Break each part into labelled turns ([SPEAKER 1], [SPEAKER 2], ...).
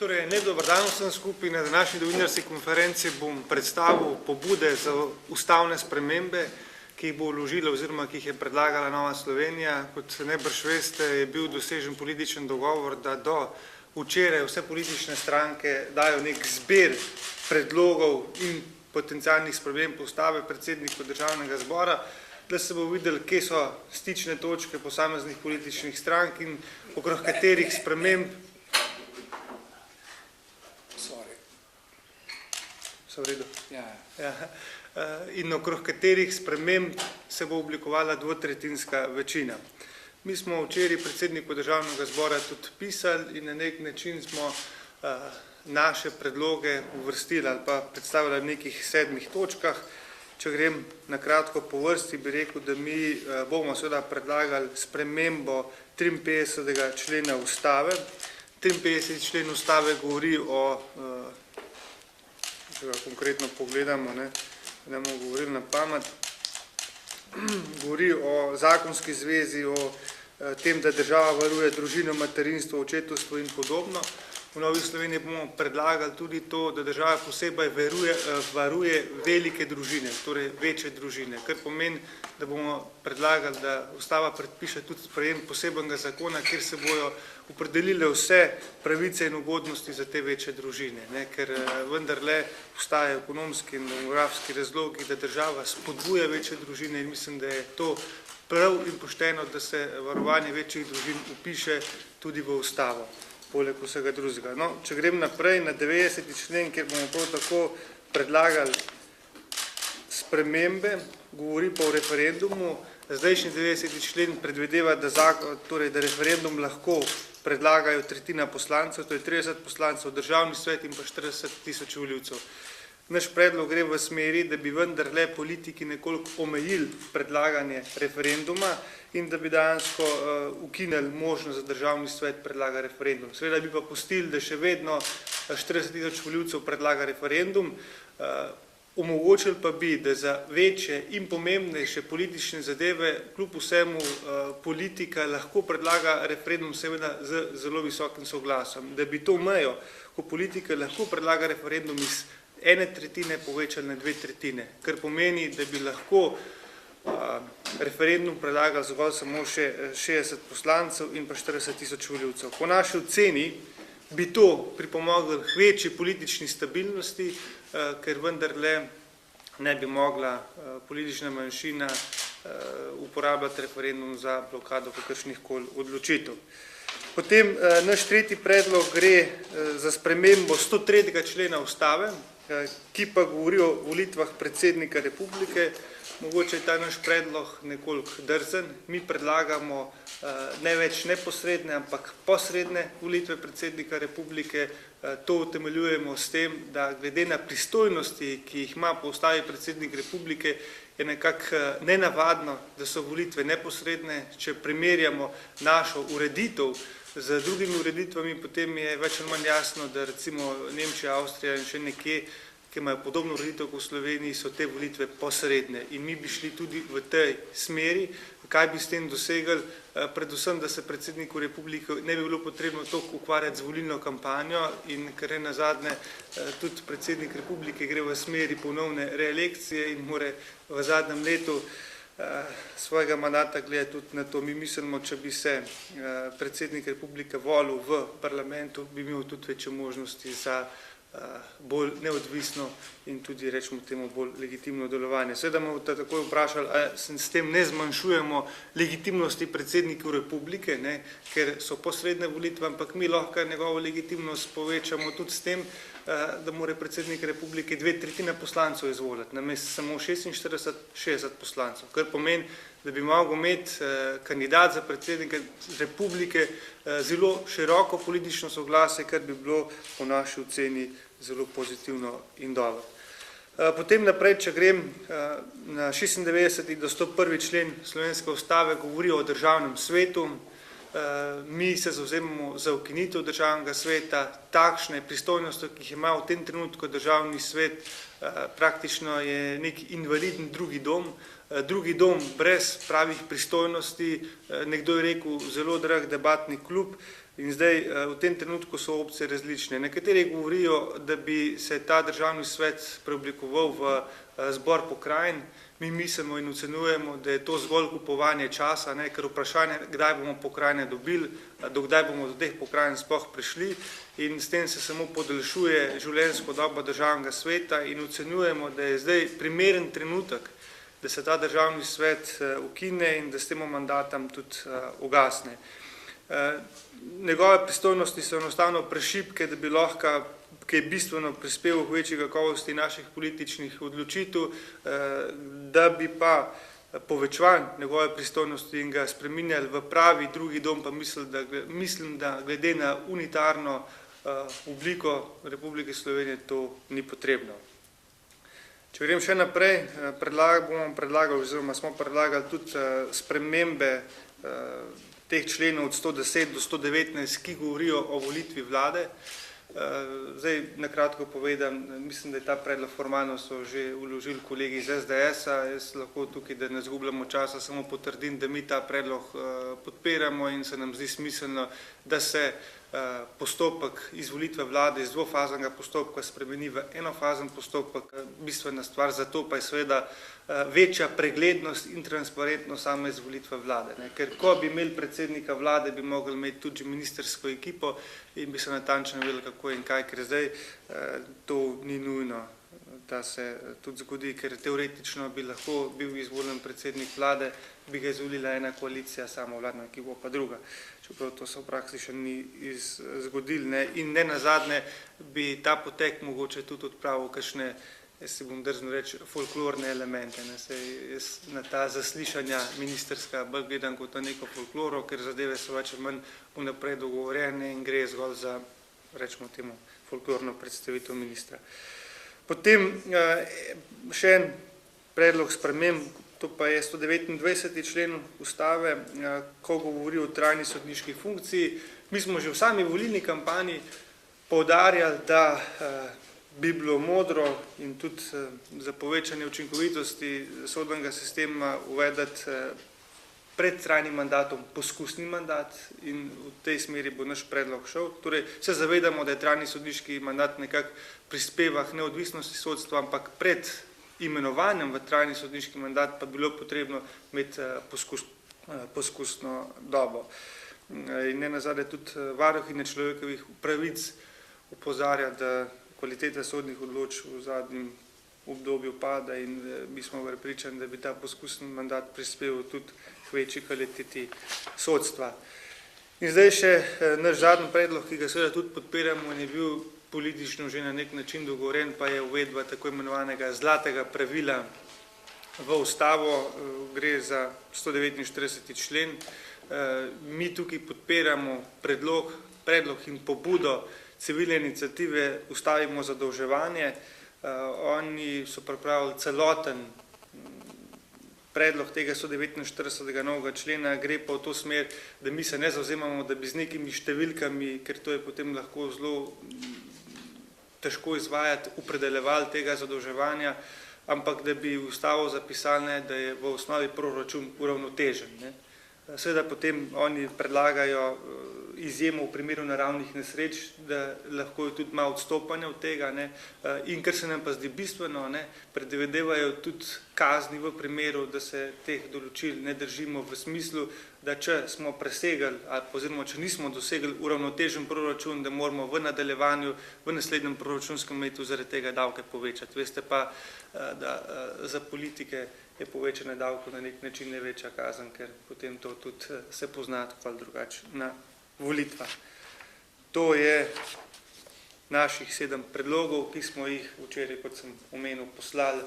[SPEAKER 1] Torej, lep dober dan vsem skupaj. Na današnji novinarski konferenci bom predstavil pobude za ustavne spremembe, ki jih bo vložila oziroma ki jih je predlagala Nova Slovenija. Kot najbrž veste, je bil dosežen političen dogovor, da do včeraj vse politične stranke dajo nek zbir predlogov in potencialnih sprememb ustave predsedniku Državnega zbora, da se bo videli, kje so stične točke posameznih političnih strank in okrog katerih sprememb in okrog katerih sprememb se bo oblikovala dvotretjinska večina. Mi smo včeraj predsedniku Državnega zbora tudi pisali in na nek način smo naše predloge uvrstili ali pa predstavili v nekih 7 točkah. Če grem na kratko po vrsti, bi rekel, da mi bomo seveda predlagali spremembo 53. člena ustave. 53. člen ustave govori o, če ga konkretno pogledamo, ne bomo govorili na pamet, govori o zakonski zvezi, o tem, da država varuje družino, materinstvo, očetovstvo in podobno. V Novi Sloveniji bomo predlagali tudi to, da država posebej varuje velike družine, torej večje družine, kar pomeni, da bomo predlagali, da ustava predpiše tudi sprejem posebnega zakona, kjer se bojo opredelile vse pravice in ugodnosti za te večje družine, ker vendarle obstajajo ekonomski in demografski razlogi, da država spodbuja večje družine in mislim, da je to prav in pošteno, da se varovanje večjih družin vpiše tudi v ustavo, poleg vsega drugega. No, če grem naprej na 90. člen, kjer bomo prav tako predlagali spremembe, govori pa o referendumu. Zdajšnji 90. člen predvideva, da referendum lahko predlagajo tretjina poslancev, to je 30 poslancev, Državni svet in pa 40.000 volivcev. Naš predlog gre v smeri, da bi vendarle politiki nekoliko omejili predlaganje referenduma in da bi dejansko ukinili možnost, da Državni svet predlaga referendum. Seveda bi pa pustili, da še vedno 40.000 volivcev predlaga referendum, omogočili pa bi, da za večje in pomembnejše politične zadeve kljub vsemu politika lahko predlaga referendum seveda z zelo visokim soglasom. Da bi to mejo, ko politika lahko predlaga referendum iz 1/3 povečali na 2/3, kar pomeni, da bi lahko referendum predlagali zgolj samo še 60 poslancev in pa 40.000 volivcev. Po naši oceni bi to pripomoglo k večji politični stabilnosti, ker vendarle ne bi mogla politična manjšina uporabljati referendum za blokado kakršnihkoli odločitev. Potem naš tretji predlog gre za spremembo 103. člena ustave, ki pa govori o volitvah predsednika republike. Mogoče je ta naš predlog nekoliko drzen. Mi predlagamo ne več neposredne, ampak posredne volitve predsednika republike. To utemeljujemo s tem, da glede na pristojnosti, ki jih ima po ustavi predsednik republike, je nekako nenavadno, da so volitve neposredne. Če primerjamo našo ureditev z drugimi ureditvami, potem je več ali manj jasno, da recimo Nemčija, Avstrija in še nekje, ki imajo podobno ureditev kot v Sloveniji, so te volitve posredne. In mi bi šli tudi v tej smeri. Kaj bi s tem dosegli? Predvsem, da se predsedniku republike ne bi bilo potrebno toliko ukvarjati z volilno kampanjo in ker je nazadnje tudi predsednik republike gre v smeri ponovne reelekcije in more v zadnjem letu svojega mandata gledati tudi na to. Mi mislimo, če bi se predsednik republike volil v parlamentu, bi imel tudi večje možnosti za bolj neodvisno in tudi, rečemo temu, bolj legitimno delovanje. Seveda me boste takoj vprašali, ali s tem ne zmanjšujemo legitimnosti predsedniku republike, ker so posredne volitve, ampak mi lahko njegovo legitimnost povečamo tudi s tem, da mora predsednik republike 2/3 poslancev izvoliti, namesto samo 46-60 poslancev, kar pomeni, da bi mogel imeti kandidat za predsednika republike zelo široko politično soglasje, kar bi bilo po naši oceni zelo pozitivno in dobro. Potem naprej, če grem na 96. do 101. člen slovenske ustave, govori o državnem svetu. Mi se zavzemamo za ukinitev državnega sveta, takšne pristojnosti, ki jih ima v tem trenutku državni svet, praktično je nek invaliden drugi dom brez pravih pristojnosti, nekdo je rekel zelo drag debatni klub in zdaj v tem trenutku so opcije različne. Nekateri govorijo, da bi se ta državni svet preoblikoval v zbor pokrajin. Mi mislimo in ocenjujemo, da je to zgolj kupovanje časa, ker vprašanje, kdaj bomo pokrajine dobili, do kdaj bomo do teh pokrajin sploh prišli in s tem se samo podaljšuje življenjsko dobo državnega sveta in ocenjujemo, da je zdaj primeren trenutek, da se ta državni svet ukine in da s tem mandatom tudi ugasne. Njegove pristojnosti so enostavno prešibke, da bi lahko kaj bistveno prispeval k večji kakovosti naših političnih odločitev, da bi pa povečevali njegove pristojnosti in ga spreminjali v pravi drugi dom, pa mislim, da glede na unitarno obliko Republike Slovenije to ni potrebno. Če grem še naprej, smo predlagali tudi spremembe teh členov od 110 do 119, ki govorijo o volitvi vlade. Zdaj, nakratko povedam, mislim, da je ta predlog formalno so že vložili kolegi iz SDS-a, jaz lahko tukaj, da ne zgubljamo časa, samo potrdim, da mi ta predlog podpiramo in se nam zdi smiselno, da se postopek izvolitve vlade iz dvofaznega postopka spremeni v enofazen postopek. Bistvena stvar za to pa je seveda večja preglednost in transparentnost same izvolitve vlade. Ker ko bi imeli predsednika vlade, bi mogli imeti tudi ministersko ekipo in bi se natančno vedeli, kako in kaj, ker zdaj to ni nujno, da se tudi zgodi, ker teoretično bi lahko bil izvoljen predsednik vlade, bi ga izvolila ena koalicija, samo vladna, ki bo pa druga. Čeprav to se v praksi še ni zgodilo. In ne nazadnje bi ta potek mogoče tudi odpravil kakšne, jaz si bom drznil reči, folklorne elemente. Jaz na ta zaslišanja ministerska bolj gledam kot na neko folkloro, ker zadeve so več ali manj vnaprej dogovorjene in gre zgolj za, rečemo temu, folklorno predstavitev ministra. Potem še en predlog sprememb, to pa je 129. člen ustave, ko govori o trajni sodniški funkciji. Mi smo že v sami volilni kampanji poudarjali, da bi bilo modro in tudi za povečanje učinkovitosti sodnega sistema uvedati pred trajnim mandatom poskusni mandat in v tej smeri bo naš predlog šel. Torej, se zavedamo, da je trajni sodniški mandat nekako prispeva k neodvisnosti sodstva, ampak pred imenovanjem v trajni sodniški mandat pa bilo potrebno imeti poskusno dobo. In ne nazadnje tudi varuhinja človekovih pravic opozarja, da kvaliteta sodnih odločb v zadnjem obdobju pada in mi smo prepričani, da bi ta poskusni mandat prispeval tudi k večji kvaliteti sodstva. In zdaj še naš zadnji predlog, ki ga seveda tudi podpiramo in je bil politično že na nek način dogovoren, pa je uvedba tako imenovanega zlatega pravila v ustavo, gre za 149. člen. Mi tukaj podpiramo predlog in pobudo civilne iniciative Ustavimo zadolževanje. Oni so pripravili celoten predlog tega 149. novega člena, gre pa v to smer, da mi se ne zavzemamo, da bi z nekimi številkami, ker to je potem lahko zelo težko izvajati, opredeljevali tega zadolževanja, ampak da bi v ustavo zapisali, da je v osnovi proračun uravnotežen. Seveda potem oni predlagajo izjemo v primeru naravnih nesreč, da lahko je tudi malo odstopanja od tega, in kar se nam pa zdi bistveno, predvidevajo tudi kazni v primeru, da se teh določil ne držimo, v smislu, da če smo presegli oziroma če nismo dosegli uravnotežen proračun, da moramo v nadaljevanju, v naslednjem proračunskem letu zaradi tega davke povečati. Veste pa, da za politike je povečanje davkov na nek način največja kazen, ker potem to tudi se pozna tako ali drugače na volitvah. To je naših 7 predlogov, ki smo jih včeraj, kot sem omenil, poslali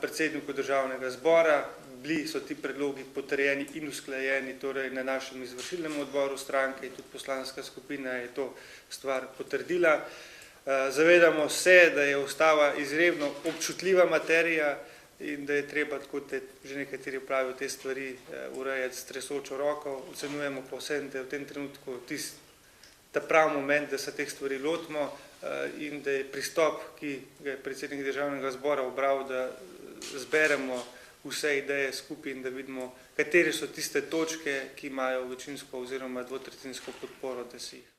[SPEAKER 1] predsedniku Državnega zbora. Bili so ti predlogi potrjeni in usklajeni torej na našem izvršilnem odboru stranke in tudi poslanska skupina je to stvar potrdila. Zavedamo se, da je ustava izredno občutljiva materija in da je treba, tako da že nekateri pravijo, te stvari urejati s tresočo roko. Ocenjujemo pa vsem, da je v tem trenutku ta pravi moment, da se teh stvari lotimo in da je pristop, ki ga je predsednik Državnega zbora ubral, da zberemo vse ideje skupaj in da vidimo, katere so tiste točke, ki imajo večinsko oziroma dvotretjinsko podporo, da si jih